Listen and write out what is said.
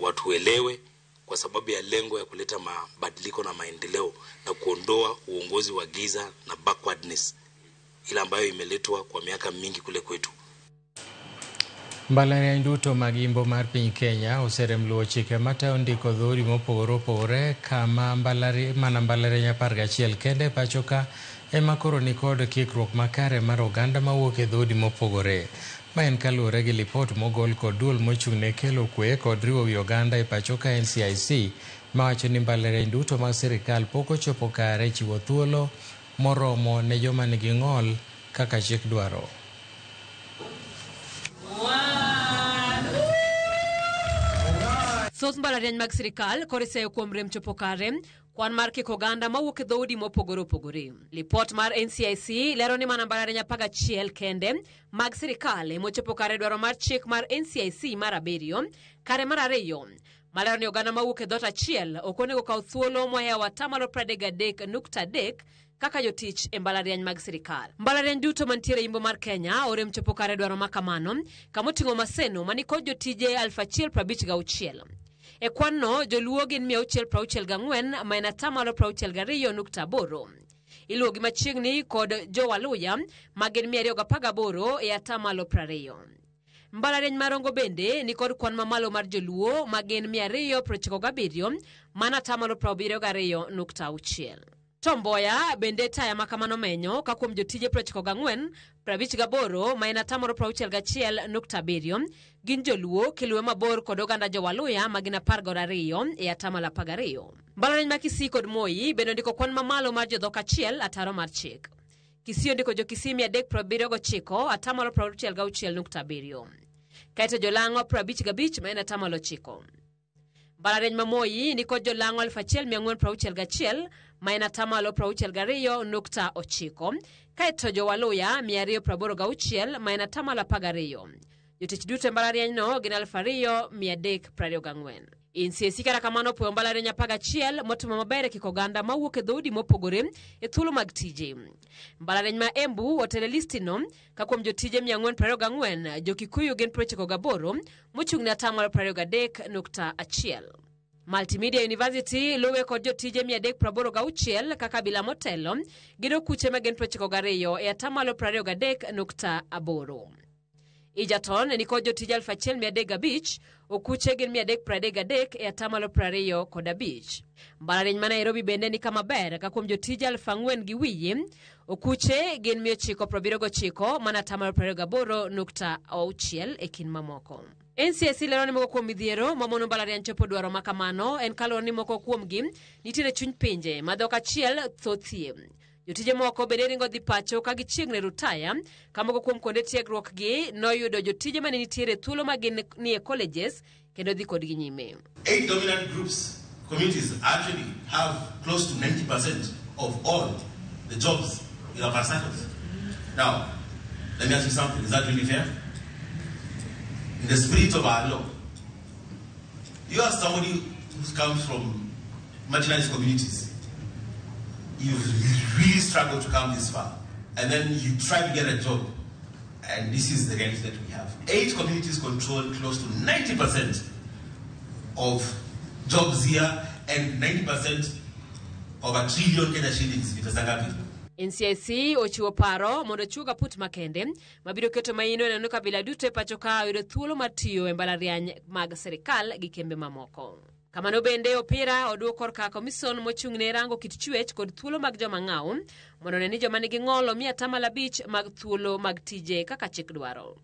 watuelewe kwa sababu ya lengo ya kuleta mabadiliko na maendeleo na kuondoa uongozi wa giza na backwardness ile ambayo imeletwa kwa miaka mingi kule kwetu. Mbalariany duto magimbo mar piny Kenya oserem luwo chike matayo ndiko dhoudi mopogore opogore kama mbalariany 11 kende pacho ka ema koro nikod kikruok makare mar oganda mawuok e dhoudi mopogore. Ma en kaluwore gi lipot mogol kod duol mochung' ne kelo kwe kod riwo wi oganda e pacho ka NCIC mawacho ni mbalariany duto mag sirikal pok ochopo kare chiwo thuolo moromo ne joma nigi ng'ol kaka chik dwaro. Thoth mbalariany mag sirikal koriseyo kuom rem chopo kare kwan mar kik oganda mawuok e dhoudi mopogore opogore. Lipot mar NCIC lero ni mana mbalariany 11 kende mag sirikal mochopo kare dwaro mar chik mar NCIC mar 7 kare mar 2 malero ni oganda mawuok e dhot achiel ok onego kaw thuolo mohewo 33.3 kaka jotich e mbalariany mag sirikal. Mbalariany duto mantiere imbo mar Kenya orem chopo kare dwaro makamano kamoting'o Maseno mani kod jotije 1,056. E kwanno joluo gin 664 ma en 62.8. Iluwogi machiegni kod jowaluya ma gin 218 e 20. Mbalariany marongo bende ni kod kwan mamalo mar joluo ma gin 297 mana 72.6. Tomboya bende taya makamano menyo ka kuom jotije 94 58 ma en 61.7 gin joluo kiluwe mabor kod oganda jowaluya ma gin 12 e 12. Mbalariany ma Kisii kod Moi bende ndiko kwan mamalo mar jodhok achiel ataro mar chik. Kisii ondiko jo Kisii 379 66.7. Kaito jolang'o 55 ma en 9. Mbalariany ma Moi ni kod jolang'o 1461 ma en 62.9. Kaito jowaluya 286 ma en 12. Jotich duto e mbalariany no gin 2,324. NCIC kata kamano puoyo mbalariany 11 motimo maber kik oganda mawuok e dhoudi mopogore e thuolo mag tije. Mbalariany ma Embu otelo listino ka kuom jotije 424 jo-Kikuyu gin 98 mochung' ne 23.1. Multimedia University luwe kod jotije 386 kaka bila motelo gido kuche ma gin 92 e 23.8. Egerton ni kod jotije 1,305 okuche gin 333 e 25. Mbalariany ma Nairobi bende ni kama ber ka kuom jotije 4,000 gi wiye okuche gin 979 mana 28.6 e kin mamoko. NCIC lero ni moko kuom midhiero mamono mbalariany chopo dwaro makamano en kaluwore ni moko kuomgi nitiere chuny pinje ma dhok achiel thothie. Jotije moko bende ringo dhi pacho ka gichiegni rutaya ka moko kuom kuonde tiegruok gi noyudo jotije mane nitiere thuolo ma gin nie colleges kendo dhi kodgi nyime. 8 dominant groups, communities actually have close to 90% of all the jobs in our circles. Now, let me ask you something. Is that really fair? In the spirit of our law, you are somebody who comes from marginalized communities. You've really struggled to come this far, and then you try to get a job, and this is the reality that we have. 8 communities control close to 90% of jobs here, and 90% of $1 trillion Kenya shillings. NCIC ochiwo paro mondo chuga put makende mabiro keto maino neno kabila duto e pacho ka yudo thuolo mar tiyo e mbalariany mag sirikal gi kembe mamoko. Kamano bende opira oduoko korka komison mochung' ne rango kit chwech kod thuolo mag joma ng'aw mondo ne ni joma nigi ng'ol 105 mag thuolo mag tije kaka chik dwaro.